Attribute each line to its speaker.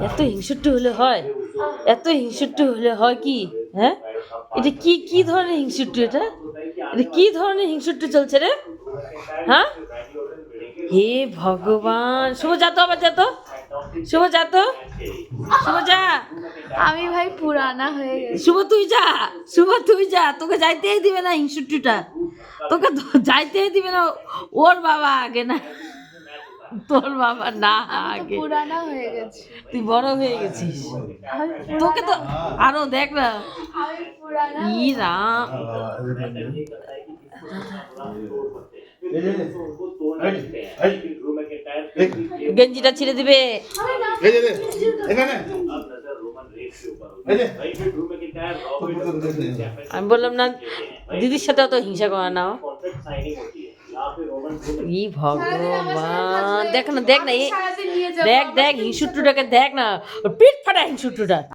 Speaker 1: এত হিংসুট্টু হলে হয়? এত হিংসুট্টু হলে হয় কি? হ্যাঁ, এটা কি কি ধরনের হিংসুট্টু? এটা এটা কি ধরনের হিংসুট্টু চলছে রে? হ্যাঁ, হে ভগবান! শুভ যা তো, আবার যা তো, শুভ যা তো, শুভ যা।
Speaker 2: আমি ভাই পুরানা হয়ে গেছি।
Speaker 1: শুভ তুই যা, শুভ তুই যা, তোকে যাইতেই দিবে না হিংসুট্টুটা, তোকে যাইতেই দিবে না। ওর বাবা আগে না, তোর বাবা না
Speaker 2: আমি তো
Speaker 1: আগে।
Speaker 2: পুরানা হয়ে গেছি।
Speaker 1: তুই বড় হয়ে গেছিস,
Speaker 2: আমি
Speaker 1: তোকে তো আরো দেখ না।
Speaker 2: আমি পুরানা
Speaker 1: ই রাম, গেঞ্জিটা ছিঁড়ে দিবে। আমি বললাম না দিদির সাথে অত হিংসা করা না। ই ভগবান, দেখ না দেখ না,
Speaker 2: সারাদিন নিয়ে যাবো।
Speaker 1: দেখ দেখ হিংসুট্টুটাকে দেখ না, ওর পিঠ ফাটা হিংসুট্টুটা।